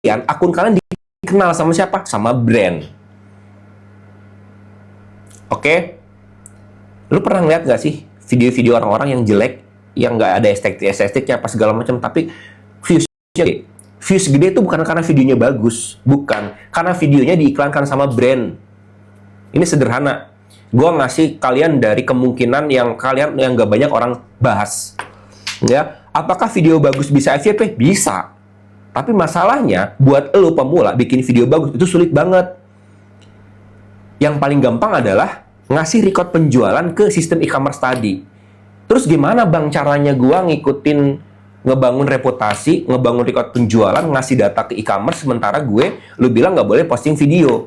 akun kalian dikenal sama siapa? Sama brand. Oke? Lu pernah ngeliat gak sih video-video orang-orang yang jelek, yang nggak ada estetiknya apa segala macam, tapi views gede itu bukan karena videonya bagus, bukan karena videonya diiklankan sama brand. Ini sederhana. Gue ngasih kalian dari kemungkinan yang nggak banyak orang bahas. Ya, apakah video bagus bisa FYP? Bisa. Tapi masalahnya buat lo pemula bikin video bagus itu sulit banget. Yang paling gampang adalah ngasih record penjualan ke sistem e-commerce tadi. Terus gimana bang caranya gue ngikutin ngebangun reputasi, ngebangun record penjualan, ngasih data ke e-commerce, sementara lu bilang nggak boleh posting video.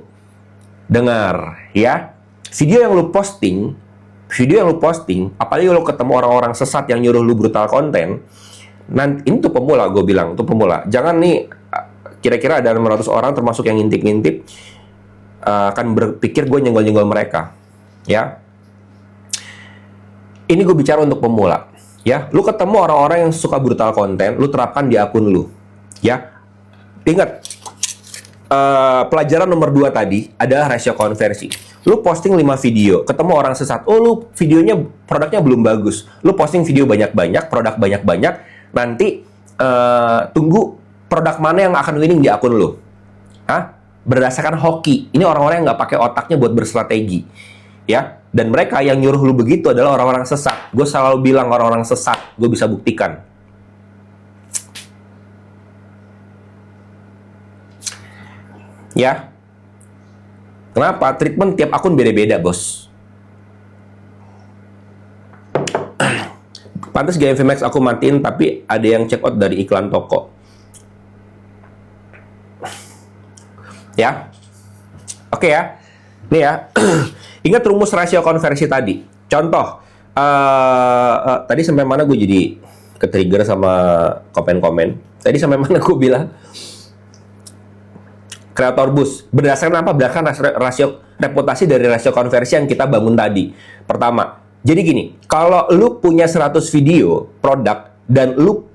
Dengar, ya. Video yang lu posting, apalagi lu ketemu orang-orang sesat yang nyuruh lu brutal konten, nanti, ini tuh pemula, gue bilang, tuh pemula. Jangan nih, kira-kira ada 600 orang, termasuk yang ngintip-ngintip, akan berpikir gue nyenggol-nyenggol mereka. Ya. Ini gue bicara untuk pemula. Ya, lu ketemu orang-orang yang suka brutal konten, lu terapkan di akun lu. Ya, ingat, pelajaran nomor 2 tadi adalah rasio konversi. Lu posting 5 video, ketemu orang sesat, lu produknya belum bagus. Lu posting video banyak-banyak, produk banyak-banyak, nanti tunggu produk mana yang akan winning di akun lu. Hah? Berdasarkan hoki. Ini orang-orang yang nggak pakai otaknya buat berstrategi. Ya, dan mereka yang nyuruh lu begitu adalah orang-orang sesat. Gue selalu bilang orang-orang sesat, gue bisa buktikan. Ya. Kenapa? Treatment tiap akun beda-beda, bos. Pantes GMV Max aku matiin, tapi ada yang check out dari iklan toko. Ya. Oke ya. Nih ya. Ingat rumus rasio konversi tadi. Contoh, tadi sampai mana gue jadi ke-trigger sama komen-komen. Tadi sampai mana gue bilang Creator Boost. Berdasarkan apa? Berdasarkan rasio reputasi dari rasio konversi yang kita bangun tadi. Pertama, jadi gini, kalau lu punya 100 video produk dan lu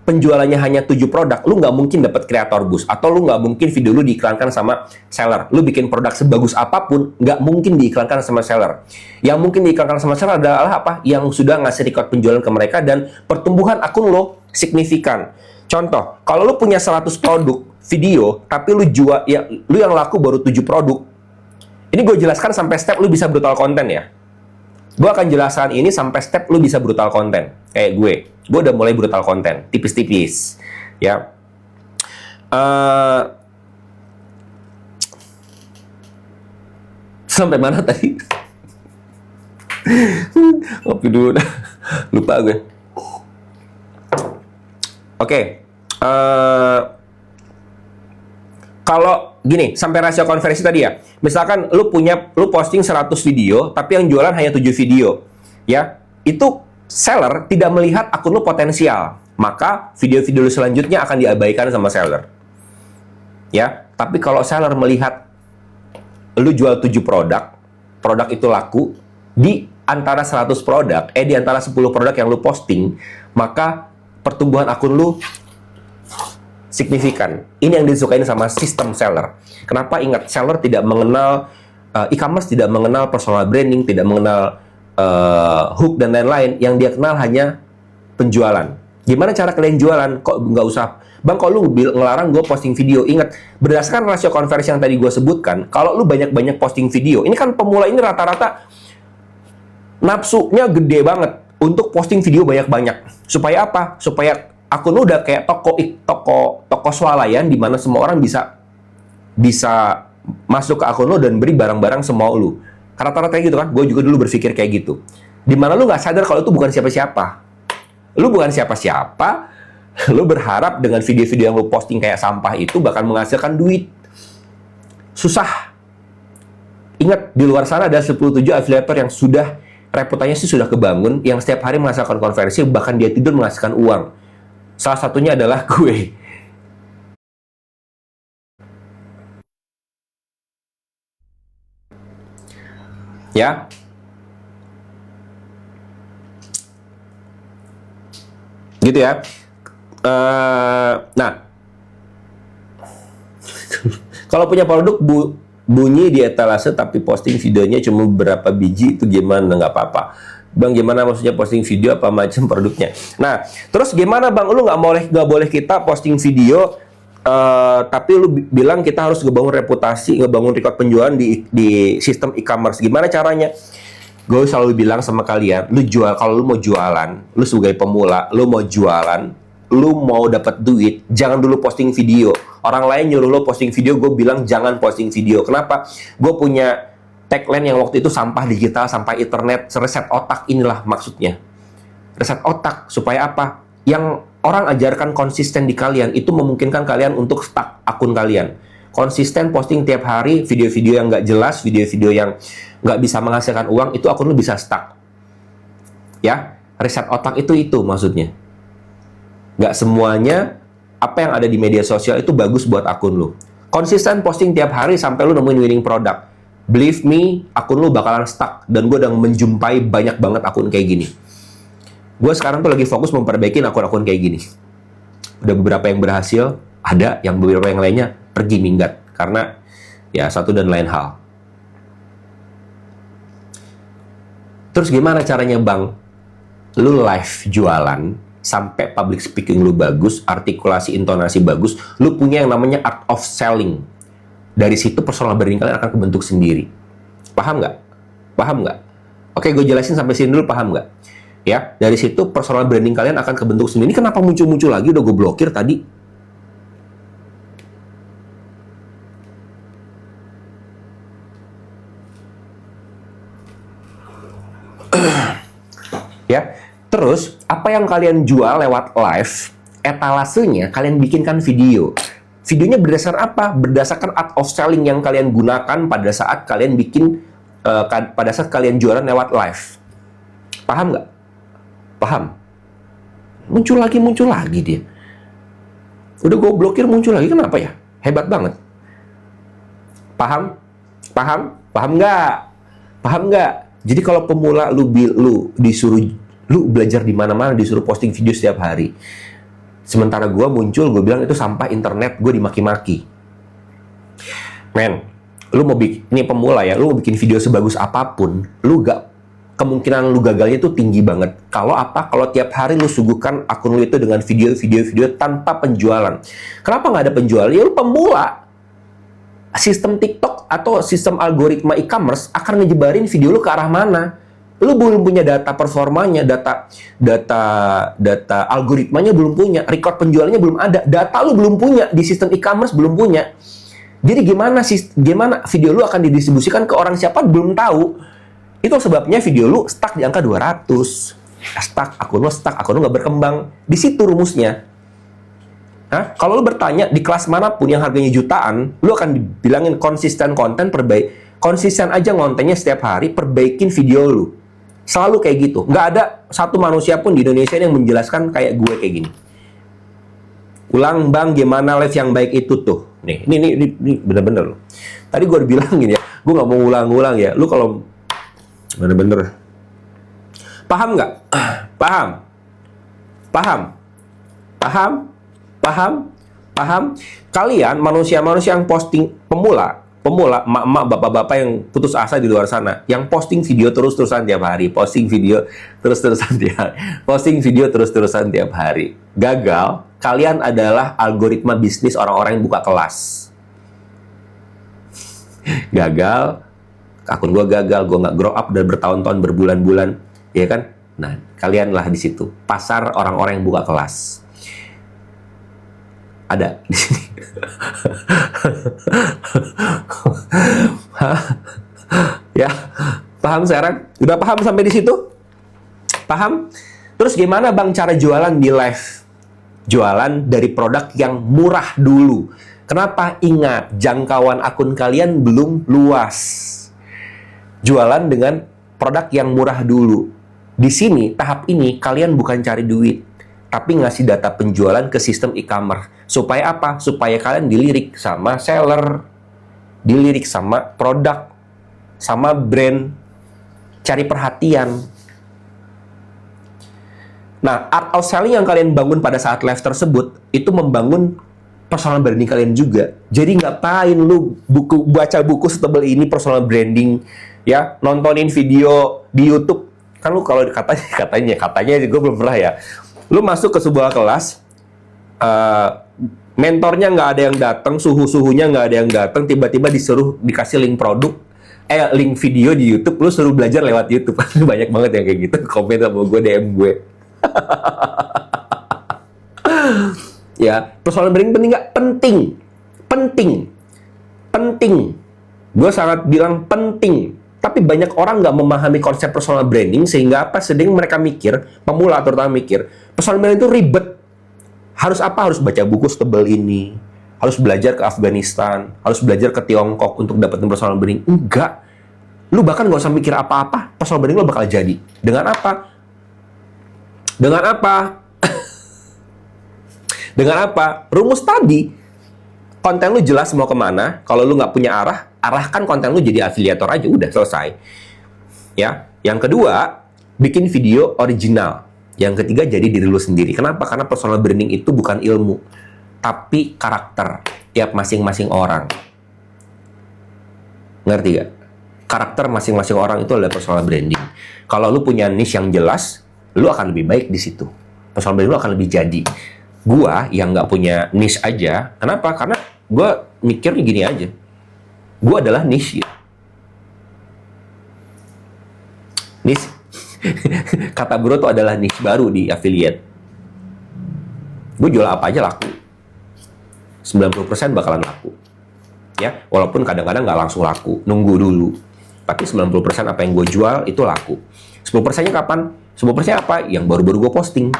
penjualannya hanya 7 produk, lu nggak mungkin dapat Creator Boost, atau lu nggak mungkin video lu diiklankan sama seller. Lu bikin produk sebagus apapun, nggak mungkin diiklankan sama seller. Yang mungkin diiklankan sama seller adalah apa? Yang sudah ngasih record penjualan ke mereka dan pertumbuhan akun lo signifikan. Contoh, kalau lu punya 100 produk video, tapi lu jual, ya, lu yang laku baru 7 produk. Ini gue jelaskan sampai step lu bisa brutal konten ya. Gue akan jelaskan ini sampai step lu bisa brutal konten. Kayak gue udah mulai brutal konten, tipis-tipis, ya. Sampai mana tadi? Ngopi dulu, lupa gue. Oke. Kalau gini, sampai rasio konversi tadi ya. Misalkan lu posting 100 video, tapi yang jualan hanya 7 video. Ya, itu seller tidak melihat akun lu potensial. Maka video-video lu selanjutnya akan diabaikan sama seller. Ya, tapi kalau seller melihat lu jual 7 produk, produk itu laku, di antara 100 produk, di antara 10 produk yang lu posting, maka pertumbuhan akun lu signifikan. Ini yang disukain sama sistem seller. Kenapa? Ingat, seller tidak mengenal, e-commerce tidak mengenal personal branding, tidak mengenal hook dan lain-lain. Yang dia kenal hanya penjualan. Gimana cara kalian jualan? Kok nggak usah, bang, kok lu ngelarang gue posting video? Ingat, berdasarkan rasio konversi yang tadi gue sebutkan, kalau lu banyak-banyak posting video, ini kan pemula ini rata-rata nafsunya gede banget untuk posting video banyak-banyak. Supaya apa? Supaya akun lu udah kayak toko swalayan di mana semua orang bisa masuk ke akun lu dan beri barang-barang semau lu. Rata-rata kayak gitu kan? Gue juga dulu berpikir kayak gitu. Dimana lu nggak sadar kalau itu bukan siapa-siapa. Lu bukan siapa-siapa, lu berharap dengan video-video yang lu posting kayak sampah itu bakal menghasilkan duit. Susah. Ingat, di luar sana ada 17 afiliator yang sudah reputasinya sih sudah kebangun, yang setiap hari menghasilkan konversi, bahkan dia tidur menghasilkan uang. Salah satunya adalah gue. Ya. Gitu ya. Nah, Kalau punya produk bunyi di etalase tapi posting videonya cuma beberapa biji, itu gimana? Nggak apa-apa. Bang, gimana maksudnya posting video apa macam produknya? Nah, terus gimana Bang? Lu nggak boleh kita posting video, tapi lu bilang kita harus ngebangun reputasi, ngebangun record penjualan di sistem e-commerce. Gimana caranya? Gue selalu bilang sama kalian, kalau lu mau jualan, lu sebagai pemula, lu mau jualan, lu mau dapat duit, jangan dulu posting video. Orang lain nyuruh lu posting video, gue bilang jangan posting video. Kenapa? Gue punya tagline yang waktu itu sampah digital, sampah internet, reset otak, inilah maksudnya. Reset otak, supaya apa? Yang orang ajarkan konsisten di kalian, itu memungkinkan kalian untuk stuck akun kalian. Konsisten posting tiap hari, video-video yang nggak jelas, video-video yang nggak bisa menghasilkan uang, itu akun lu bisa stuck. Ya, reset otak itu maksudnya. Nggak semuanya apa yang ada di media sosial itu bagus buat akun lu. Konsisten posting tiap hari sampai lu nemuin winning product. Believe me, akun lu bakalan stuck. Dan gue udah menjumpai banyak banget akun kayak gini. Gue sekarang tuh lagi fokus memperbaikin akun-akun kayak gini. Udah beberapa yang berhasil, ada yang beberapa yang lainnya pergi minggat. Karena ya satu dan lain hal. Terus gimana caranya Bang? Lu live jualan, sampai public speaking lu bagus, artikulasi intonasi bagus, lu punya yang namanya art of selling. Dari situ personal branding kalian akan kebentuk sendiri. Paham nggak? Paham nggak? Oke, gue jelasin sampai sini dulu, paham nggak? Ya, dari situ personal branding kalian akan kebentuk sendiri. Ini kenapa muncul-muncul lagi? Udah gue blokir tadi. Ya, terus apa yang kalian jual lewat live, etalasenya kalian bikinkan video. Videonya berdasarkan apa? Berdasarkan art of selling yang kalian gunakan pada saat kalian bikin, pada saat kalian jualan lewat live. Paham nggak? Paham? Muncul lagi dia. Udah gue blokir, muncul lagi, kenapa ya? Hebat banget. Paham? Paham? Paham nggak? Paham nggak? Jadi kalau pemula lu disuruh, lu belajar di mana-mana, disuruh posting video setiap hari. Sementara gue muncul, gue bilang itu sampah internet, gue dimaki-maki. Men, lu mau bikin, ini pemula ya, lu mau bikin video sebagus apapun, kemungkinan lu gagalnya itu tinggi banget. Kalau apa? Kalau tiap hari lu suguhkan akun lu itu dengan video tanpa penjualan. Kenapa nggak ada penjualan? Ya lu pemula. Sistem TikTok atau sistem algoritma e-commerce akan ngejebarin video lu ke arah mana. Lu belum punya data performanya, data algoritmanya belum punya, record penjualannya belum ada, data lu belum punya, di sistem e-commerce belum punya. Jadi gimana video lu akan didistribusikan ke orang siapa belum tahu. Itu sebabnya video lu stuck di angka 200. Akun lu nggak berkembang. Di situ rumusnya. Hah? Kalau lu bertanya di kelas manapun yang harganya jutaan, lu akan dibilangin konsisten konten, konsisten aja ngontennya setiap hari, perbaikin video lu. Selalu kayak gitu. Nggak ada satu manusia pun di Indonesia yang menjelaskan kayak gue kayak gini. Ulang Bang, gimana live yang baik itu tuh. Nih, ini bener-bener loh. Tadi gue udah bilangin ya, gue nggak mau ulang-ulang ya. Lu kalau bener-bener paham nggak? Paham? Paham? Paham? Paham? Paham? Kalian manusia-manusia yang posting pemula, emak-emak, bapak-bapak yang putus asa di luar sana, yang posting video terus-terusan tiap hari, posting video terus-terusan tiap hari. Gagal, kalian adalah algoritma bisnis orang-orang yang buka kelas. Gagal, akun gue gagal, gue nggak grow up dan bertahun-tahun, berbulan-bulan, ya kan? Nah, kalianlah di situ, pasar orang-orang yang buka kelas. Ada di sini. Ya, paham sekarang? Udah paham sampai di situ? Paham? Terus gimana Bang cara jualan di live? Jualan dari produk yang murah dulu. Kenapa? Ingat, jangkauan akun kalian belum luas. Jualan dengan produk yang murah dulu. Di sini, tahap ini, kalian bukan cari duit, tapi ngasih data penjualan ke sistem e-commerce. Supaya apa? Supaya kalian dilirik sama seller, dilirik sama produk, sama brand, cari perhatian. Nah, art of selling yang kalian bangun pada saat live tersebut, itu membangun personal branding kalian juga. Jadi ngapain lu baca buku setebal ini personal branding, ya, nontonin video di YouTube. Kan lu kalau katanya gue belum pernah ya. Lu masuk ke sebuah kelas, mentornya nggak ada yang datang, suhunya nggak ada yang datang, tiba-tiba dikasih link produk, link video di YouTube, lu suruh belajar lewat YouTube. Banyak banget yang kayak gitu, komen sama gue, DM gue. Ya, personal branding penting nggak? Penting. Gue sangat bilang penting. Tapi banyak orang nggak memahami konsep personal branding, sehingga apa? Sedang mereka mikir, pemula terutama mikir, personal branding itu ribet. Harus apa? Harus baca buku setebal ini, harus belajar ke Afghanistan, harus belajar ke Tiongkok untuk dapetin personal branding. Enggak. Lu bahkan nggak usah mikir apa-apa, personal branding lu bakal jadi. Dengan apa? Dengan apa? Rumus tadi. Konten lu jelas mau kemana. Kalau lu nggak punya arahkan konten lu jadi afiliator aja. Udah, selesai. Ya. Yang kedua, bikin video original. Yang ketiga, jadi diri lu sendiri. Kenapa? Karena personal branding itu bukan ilmu, tapi karakter tiap masing-masing orang. Ngerti gak? Karakter masing-masing orang itu adalah personal branding. Kalau lu punya niche yang jelas, lu akan lebih baik di situ. Personal branding lu akan lebih jadi. Gua yang nggak punya niche aja, kenapa? Karena gua mikirnya gini aja. Gua adalah niche. Niche. Kata bro tuh adalah niche baru di affiliate. Gue jual apa aja laku. 90% bakalan laku. Ya, walaupun kadang-kadang nggak langsung laku, nunggu dulu. Tapi 90% apa yang gue jual itu laku. 10%-nya kapan? 10% apa? Yang baru-baru gue posting.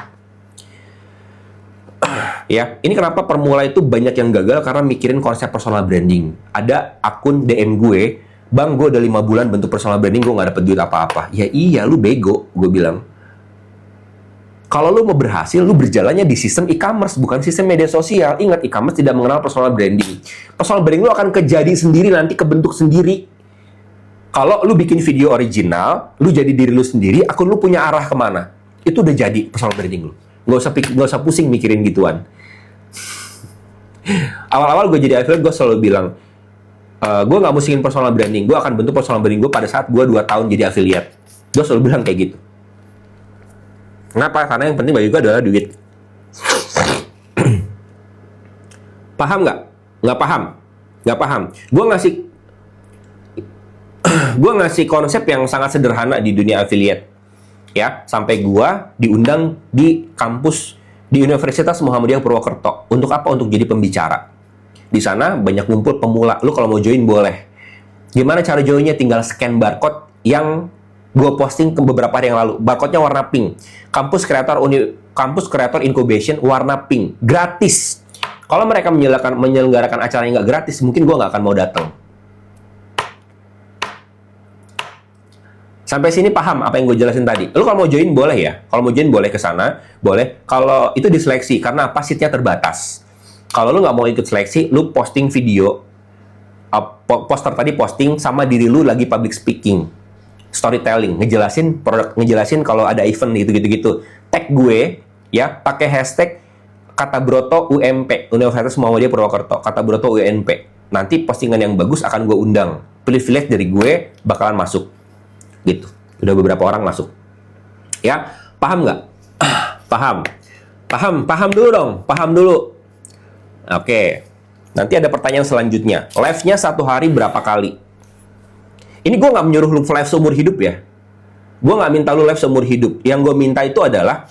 Ya, ini kenapa pemula itu banyak yang gagal karena mikirin konsep personal branding. Ada akun DM gue, bang, gue udah 5 bulan bentuk personal branding, gue nggak dapet duit apa-apa. Ya iya, lu bego, gue bilang. Kalau lu mau berhasil, lu berjalannya di sistem e-commerce, bukan sistem media sosial. Ingat, e-commerce tidak mengenal personal branding. Personal branding lu akan kejadi sendiri, nanti kebentuk sendiri. Kalau lu bikin video original, lu jadi diri lu sendiri, akun lu punya arah kemana. Itu udah jadi personal branding lu. Nggak usah pusing mikirin gituan. Awal-awal gue jadi affiliate, gue selalu bilang, gue nggak musingin personal branding, gue akan bentuk personal branding gue pada saat gue 2 tahun jadi affiliate. Gue selalu bilang kayak gitu. Kenapa? Karena yang penting bagi gue adalah duit. Paham nggak? Nggak paham. Nggak paham. Gue ngasih konsep yang sangat sederhana di dunia affiliate. Ya, sampai gue diundang di kampus di Universitas Muhammadiyah Purwokerto. Untuk apa? Untuk jadi pembicara. Di sana banyak ngumpul pemula. Lu kalau mau join boleh. Gimana cara joinnya? Tinggal scan barcode yang gue posting ke beberapa hari yang lalu. Barcode-nya warna pink. Kampus Creator Incubation warna pink. Gratis. Kalau mereka menyelenggarakan acara yang nggak gratis, mungkin gue nggak akan mau datang. Sampai sini paham apa yang gue jelasin tadi? Lu kalau mau join boleh ya. Kalau mau join boleh ke sana, boleh. Kalau itu diseleksi karena apa? Seatnya terbatas. Kalau lu nggak mau ikut seleksi, lu posting video, poster tadi posting sama diri lu lagi public speaking, storytelling, ngejelasin produk, ngejelasin kalau ada event gitu. Tag gue ya, pakai hashtag kata Broto UMP, Universitas Muhammadiyah Purwokerto, kata Broto UMP. Nanti postingan yang bagus akan gue undang. Privilege dari gue bakalan masuk. Gitu. Udah beberapa orang masuk. Ya, paham nggak? Paham dulu dong. Paham dulu. Oke. Nanti ada pertanyaan selanjutnya. Live-nya 1 hari berapa kali? Ini gue nggak menyuruh lu live seumur hidup ya. Gue nggak minta lu live seumur hidup. Yang gue minta itu adalah,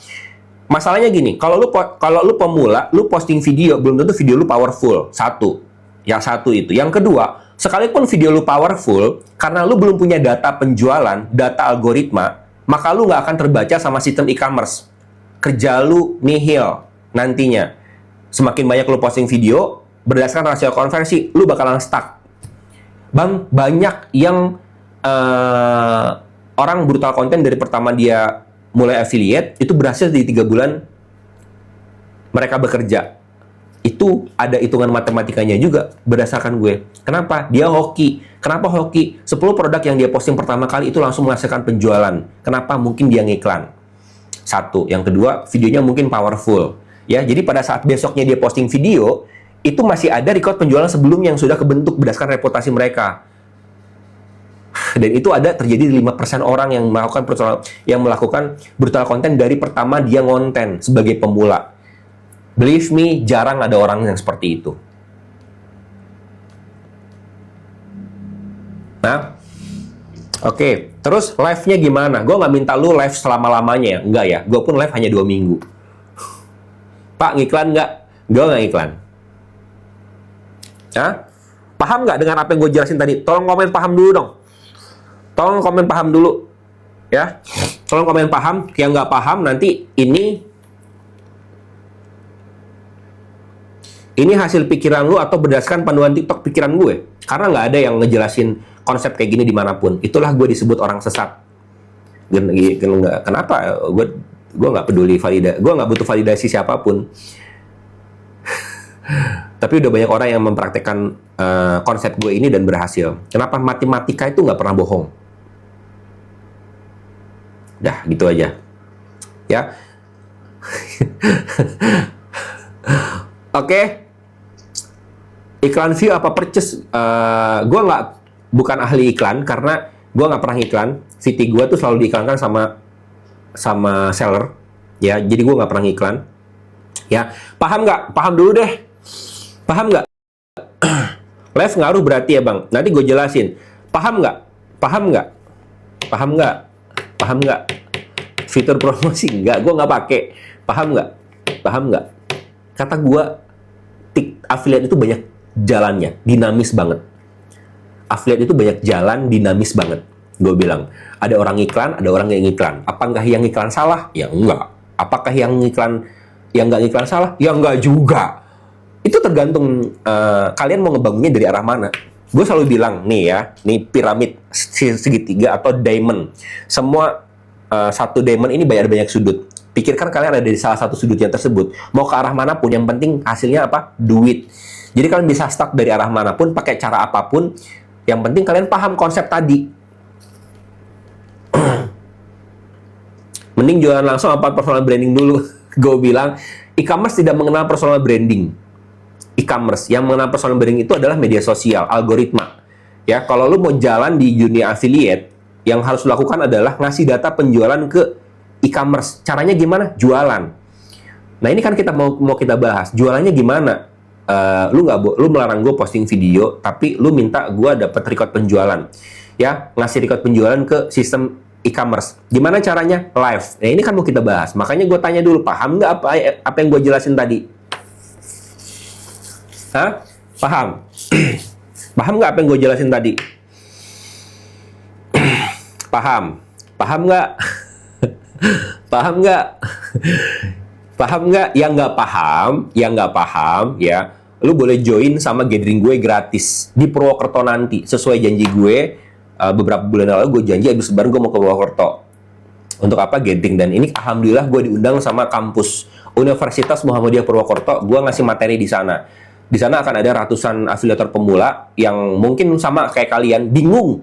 masalahnya gini, kalau lu pemula, lu posting video, belum tentu video lu powerful. Yang satu itu. Yang kedua, sekalipun video lu powerful, karena lu belum punya data penjualan, data algoritma, maka lu nggak akan terbaca sama sistem e-commerce. Kerja lu nihil nantinya. Semakin banyak lu posting video, berdasarkan rasio konversi, lu bakalan stuck. Bang, banyak yang orang brutal konten dari pertama dia mulai affiliate, itu berhasil di 3 bulan mereka bekerja. Itu ada hitungan matematikanya juga berdasarkan gue. Kenapa? Dia hoki. Kenapa hoki? 10 produk yang dia posting pertama kali itu langsung menghasilkan penjualan. Kenapa? Mungkin dia ngiklan. 1. Yang kedua, videonya mungkin powerful. Ya, jadi pada saat besoknya dia posting video, itu masih ada record penjualan sebelumnya yang sudah kebentuk berdasarkan reputasi mereka. Dan itu ada terjadi 5% orang yang melakukan brutal content dari pertama dia ngonten sebagai pemula. Believe me, jarang ada orang yang seperti itu. Nah, oke. Terus live-nya gimana? Gue nggak minta lu live selama-lamanya ya. Enggak ya. Gue pun live hanya 2 minggu. Pak, ngiklan nggak? Gue nggak ngiklan. Hah? Paham nggak dengan apa yang gue jelasin tadi? Tolong komen paham dulu dong. Tolong komen paham dulu. Ya. Tolong komen paham. Yang nggak paham nanti ini hasil pikiran lu atau berdasarkan panduan TikTok pikiran gue. Karena nggak ada yang ngejelasin konsep kayak gini dimanapun. Itulah gue disebut orang sesat. Kenapa? Gue nggak peduli gue nggak butuh validasi siapapun. Tapi udah banyak orang yang mempraktekkan konsep gue ini dan berhasil. Kenapa? Matematika itu nggak pernah bohong. Dah, gitu aja. Ya. Oke. Iklan view apa purchase? Gue bukan ahli iklan karena gue nggak pernah iklan. VT gue tuh selalu diiklankan sama seller. Ya, jadi gue nggak pernah iklan. Ya, paham nggak? Paham dulu deh. Paham nggak? Live ngaruh berarti ya bang. Nanti gue jelasin. Paham nggak? Paham nggak? Paham nggak? Paham nggak? Fitur promosi nggak? Gue nggak pakai. Paham nggak? Paham nggak? Kata gue, affiliate itu banyak jalannya, dinamis banget. Affiliate itu banyak jalan, dinamis banget. Gue bilang, ada orang iklan, ada orang yang iklan. Apakah yang iklan salah? Ya enggak. Apakah yang nggak iklan salah? Ya enggak juga. Itu tergantung kalian mau ngebangunnya dari arah mana. Gue selalu bilang, nih ya, nih piramid segitiga atau diamond. Semua satu diamond ini banyak sudut. Pikirkan kalian ada di salah satu sudutnya tersebut. Mau ke arah manapun, yang penting hasilnya apa? Duit. Jadi kalian bisa start dari arah manapun, pakai cara apapun. Yang penting kalian paham konsep tadi. Mending jualan langsung apa personal branding dulu. Gue bilang, e-commerce tidak mengenal personal branding. E-commerce yang mengenal personal branding itu adalah media sosial, algoritma. Ya, kalau lu mau jalan di dunia affiliate, yang harus dilakukan adalah ngasih data penjualan ke e-commerce. Caranya gimana? Jualan. Nah, ini kan kita mau kita bahas. Jualannya gimana? Lu melarang gue posting video, tapi lu minta gue dapat record penjualan. Ya, ngasih record penjualan ke sistem e-commerce. Gimana caranya? Live. Nah, ini kan mau kita bahas. Makanya gue tanya dulu, paham nggak apa yang gue jelasin tadi? Hah? Paham? Paham nggak apa yang gue jelasin tadi? Paham? Paham nggak? Paham nggak? Paham nggak? Yang nggak paham, ya, lu boleh join sama gathering gue gratis di Purwokerto nanti. Sesuai janji gue, beberapa bulan lalu gue janji habis lebaran gue mau ke Purwokerto. Untuk apa? Gathering. Dan ini alhamdulillah gue diundang sama kampus Universitas Muhammadiyah Purwokerto. Gue ngasih materi di sana. Di sana akan ada ratusan afiliator pemula yang mungkin sama kayak kalian, bingung.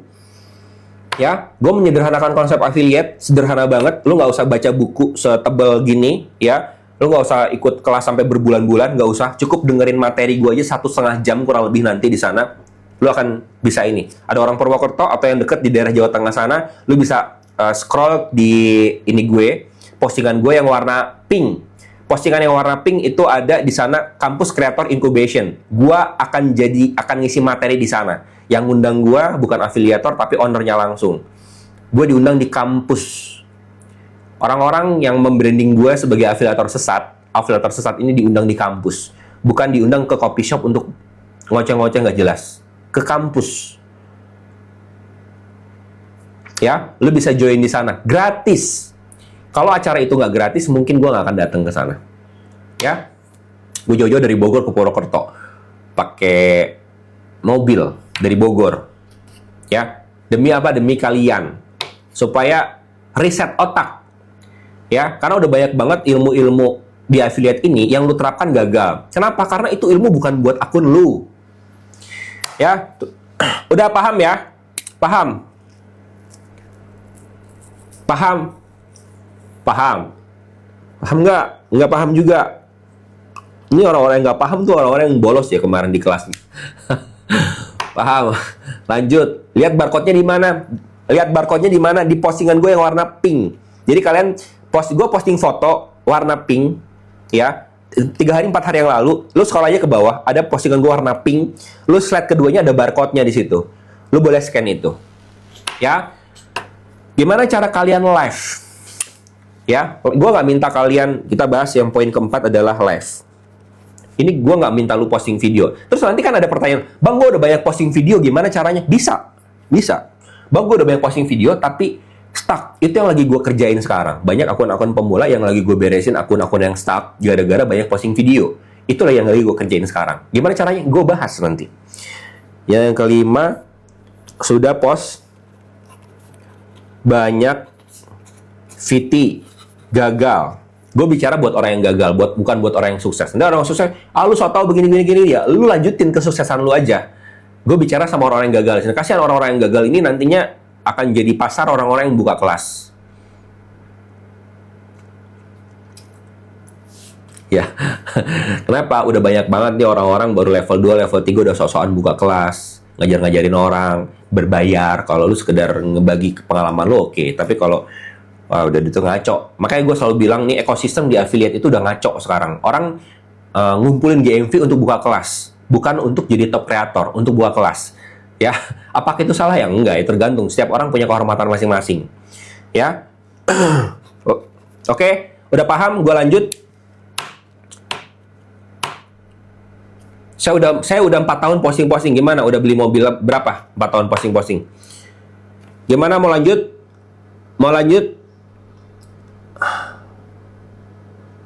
Ya, gue menyederhanakan konsep affiliate, sederhana banget. Lu nggak usah baca buku setebal gini, ya. Lu nggak usah ikut kelas sampai berbulan-bulan, nggak usah. Cukup dengerin materi gue aja 1,5 jam kurang lebih nanti di sana. Lu akan bisa ini. Ada orang Purwokerto atau yang deket di daerah Jawa Tengah sana, lu bisa scroll di ini gue, postingan gue yang warna pink. Postingan yang warna pink itu ada di sana, Kampus Creator Incubation. Gue akan ngisi materi di sana. Yang ngundang gue bukan afiliator, tapi ownernya langsung. Gue diundang di kampus. Orang-orang yang membranding gue sebagai afiliator sesat ini diundang di kampus. Bukan diundang ke coffee shop untuk ngoceh-ngoceh nggak jelas. Ke kampus. Ya, lu bisa join di sana. Gratis. Kalau acara itu nggak gratis, mungkin gue nggak akan datang ke sana. Ya, gue jauh-jauh dari Bogor ke Purwokerto. Pakai mobil dari Bogor. Ya, demi apa? Demi kalian. Supaya riset otak. Ya, karena udah banyak banget ilmu-ilmu di affiliate ini yang lu terapkan gagal. Kenapa? Karena itu ilmu bukan buat akun lu. Ya, udah paham ya? Paham? Paham? Paham? Paham nggak? Nggak paham juga? Ini orang-orang yang nggak paham tuh orang-orang yang bolos ya kemarin di kelas. Paham? Lanjut. Lihat barcode-nya di mana? Lihat barcode-nya di mana? Di postingan gue yang warna pink. Jadi kalian gue posting foto warna pink, ya. 3 hari 4 hari yang lalu, lu scroll aja ke bawah, ada postingan gue warna pink. Lu slide keduanya ada barcode-nya di situ. Lu boleh scan itu. Ya. Gimana cara kalian live? Ya, gue nggak minta kalian, kita bahas yang poin keempat adalah live. Ini gue nggak minta lu posting video. Terus nanti kan ada pertanyaan, Bang, gue udah banyak posting video, gimana caranya? Bisa. Bang, gue udah banyak posting video, tapi stuck. Itu yang lagi gue kerjain sekarang. Banyak akun-akun pemula yang lagi gue beresin akun-akun yang stuck, gara-gara banyak posting video. Itulah yang lagi gue kerjain sekarang. Gimana caranya? Gue bahas nanti. Yang kelima, sudah post banyak VT gagal. Gue bicara buat orang yang gagal, bukan buat orang yang sukses. Nah, orang yang sukses, lu so tau begini ya, lu lanjutin kesuksesan lu aja. Gue bicara sama orang-orang yang gagal. Kasihan orang-orang yang gagal ini nantinya akan jadi pasar orang-orang yang buka kelas. Ya, kenapa? Udah banyak banget nih orang-orang baru level 2, level 3 udah sok-sokan buka kelas, ngajar-ngajarin orang, berbayar. Kalau lu sekedar ngebagi pengalaman lu, oke. Tapi kalau udah itu ngaco. Makanya gue selalu bilang nih, ekosistem di affiliate itu udah ngaco sekarang. Orang ngumpulin GMV untuk buka kelas, bukan untuk jadi top kreator, untuk buka kelas. Ya, apakah itu salah? Ya enggak, ya tergantung. Setiap orang punya kehormatan masing-masing. Ya. Oke, udah paham? Gue lanjut. Saya udah 4 tahun posting-posting. Gimana? Udah beli mobil berapa? 4 tahun posting-posting. Gimana, mau lanjut? Mau lanjut?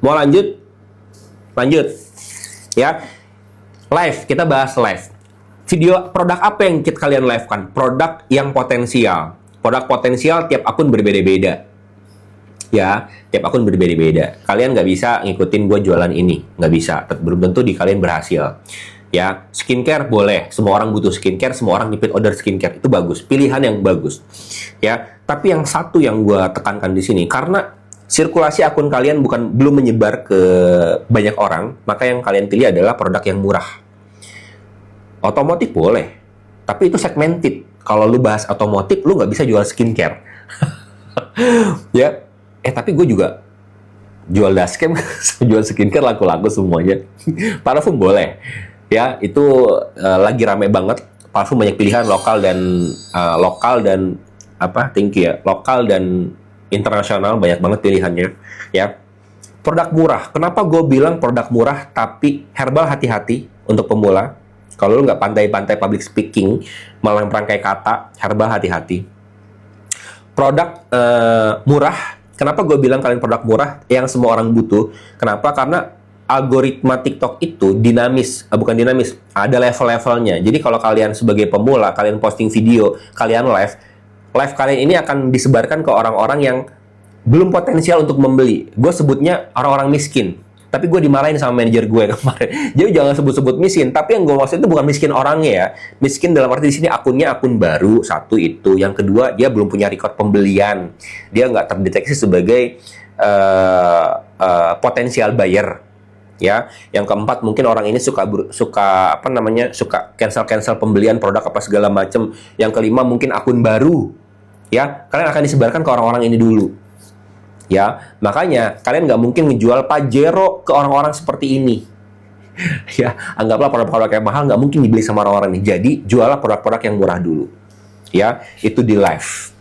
Mau lanjut? Lanjut. Ya. Live, kita bahas live. Video produk apa yang kalian live kan? Produk yang potensial. Produk potensial tiap akun berbeda-beda. Ya, tiap akun berbeda-beda. Kalian nggak bisa ngikutin gue jualan ini. Nggak bisa. Belum tentu di kalian berhasil. Ya, skincare boleh. Semua orang butuh skincare. Semua orang repeat order skincare. Itu bagus. Pilihan yang bagus. Ya, tapi yang satu yang gue tekankan di sini, karena sirkulasi akun kalian belum menyebar ke banyak orang, maka yang kalian pilih adalah produk yang murah. Otomotif boleh, tapi itu segmented. Kalau lu bahas otomotif, lu nggak bisa jual skincare. Ya, tapi gue juga jual dashcam, jual skincare laku-laku semuanya. Parfum boleh, ya itu lagi rame banget. Parfum banyak pilihan lokal dan tinggi ya, lokal dan internasional banyak banget pilihannya. Ya, produk murah. Kenapa gue bilang produk murah tapi herbal hati-hati untuk pemula? Kalau lu nggak pandai-pandai public speaking, malah merangkai kata, herbal hati-hati. Produk murah, kenapa gue bilang kalian produk murah yang semua orang butuh? Kenapa? Karena algoritma TikTok itu dinamis, bukan dinamis, ada level-levelnya. Jadi kalau kalian sebagai pemula, kalian posting video, kalian live kalian ini akan disebarkan ke orang-orang yang belum potensial untuk membeli. Gue sebutnya orang-orang miskin. Tapi gue dimarahin sama manajer gue kemarin. Jadi jangan sebut-sebut miskin. Tapi yang gue maksud itu bukan miskin orangnya ya. Miskin dalam arti di sini akunnya akun baru. Satu itu. Yang kedua, dia belum punya record pembelian. Dia nggak terdeteksi sebagai potensial buyer. Ya. Yang keempat, mungkin orang ini suka cancel pembelian produk apa segala macam. Yang kelima, mungkin akun baru. Ya, kalian akan disebarkan ke orang-orang ini dulu. Ya, makanya kalian nggak mungkin ngejual Pajero ke orang-orang seperti ini. Ya, anggaplah produk-produk yang mahal nggak mungkin dibeli sama orang-orang ini. Jadi, jualah produk-produk yang murah dulu. Ya, itu di live.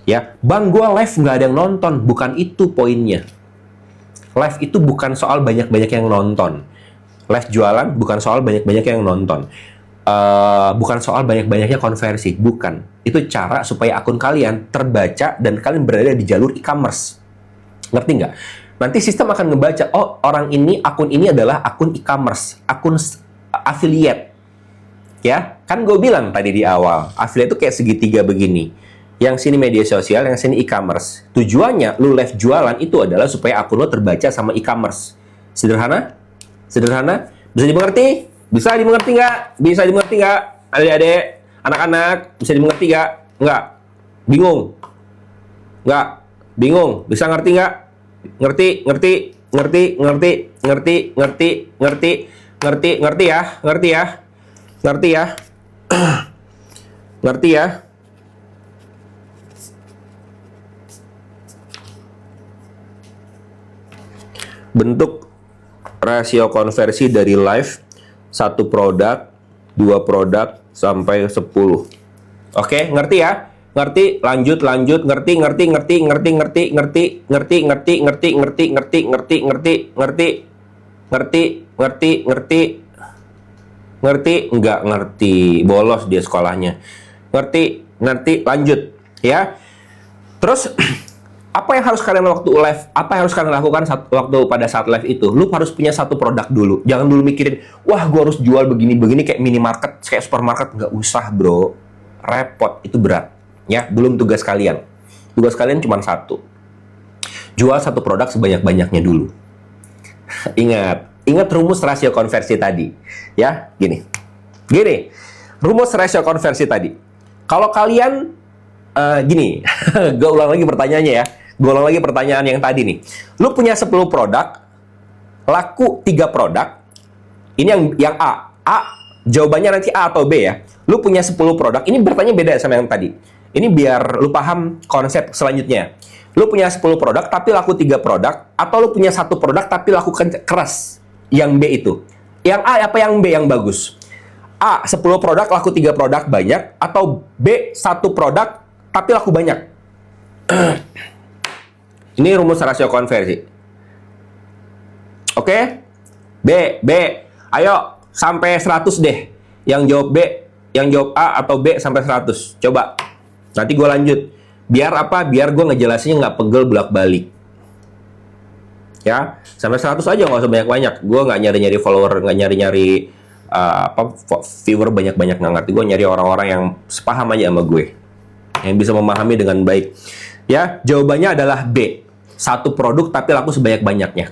Ya, Bang, gue live nggak ada yang nonton. Bukan itu poinnya. Live itu bukan soal banyak-banyak yang nonton. Live jualan bukan soal banyak-banyak yang nonton. Bukan soal banyak-banyaknya konversi. Bukan. Itu cara supaya akun kalian terbaca dan kalian berada di jalur e-commerce. Ngerti nggak? Nanti sistem akan ngebaca, oh orang ini, akun ini adalah akun e-commerce, akun affiliate. Ya, kan gue bilang tadi di awal, affiliate itu kayak segitiga begini. Yang sini media sosial, yang sini e-commerce. Tujuannya, lu live jualan itu adalah supaya akun lo terbaca sama e-commerce. Sederhana? Sederhana? Bisa dimengerti? Bisa dimengerti nggak? Bisa dimengerti nggak? Adik-adik, anak-anak, bisa dimengerti nggak? Nggak? Bingung? Nggak? Bingung? Bisa ngerti nggak? Ngerti? Ngerti, ngerti, ngerti, ngerti, ngerti, ngerti, ngerti ya, ngerti ya, ngerti ya, ngerti ya. Bentuk rasio konversi dari live, 1 produk, 2 produk, sampai 10. Oke, ngerti ya? Ngerti, lanjut, lanjut, ngerti, ngerti, ngerti, ngerti, ngerti, ngerti, ngerti, ngerti, ngerti, ngerti, ngerti, ngerti, ngerti, ngerti, ngerti, ngerti, ngerti, ngerti, nggak ngerti, bolos dia sekolahnya. Ngerti, ngerti, lanjut, ya. Terus apa yang harus kalian waktu live? Apa yang harus kalian lakukan waktu pada saat live itu? Lu harus punya 1 produk dulu. Jangan dulu mikirin, wah gue harus jual begini-begini kayak minimarket, kayak supermarket. Nggak usah bro, repot, itu berat. Ya, belum tugas kalian. Tugas kalian cuma 1. Jual 1 produk sebanyak-banyaknya dulu. Ingat rumus rasio konversi tadi. Ya, gini, rumus rasio konversi tadi. Kalau kalian gini, gue ulang lagi pertanyaannya ya. Gue ulang lagi pertanyaan yang tadi nih. Lu punya 10 produk, laku 3 produk. Ini yang A. Jawabannya nanti A atau B ya. Lu punya 10 produk, ini bertanya beda sama yang tadi. Ini biar lu paham konsep selanjutnya. Lu punya 10 produk tapi laku 3 produk, atau lu punya 1 produk tapi laku keras. Yang B itu. Yang A apa yang B yang bagus? A, 10 produk laku 3 produk banyak, atau B, 1 produk tapi laku banyak. Ini rumus rasio konversi. Oke? B. Ayo, sampai 100 deh. Yang jawab B, yang jawab A atau B sampai 100. Coba. Nanti gue lanjut. Biar apa? Biar gue ngejelasinnya nggak pegel bolak-balik. Ya, sampai 100 aja, nggak usah banyak-banyak. Gue nggak nyari-nyari follower, nggak nyari-nyari viewer banyak-banyak, nggak ngerti. Gue nyari orang-orang yang sepaham aja sama gue, yang bisa memahami dengan baik. Ya, jawabannya adalah B. 1 produk tapi laku sebanyak-banyaknya.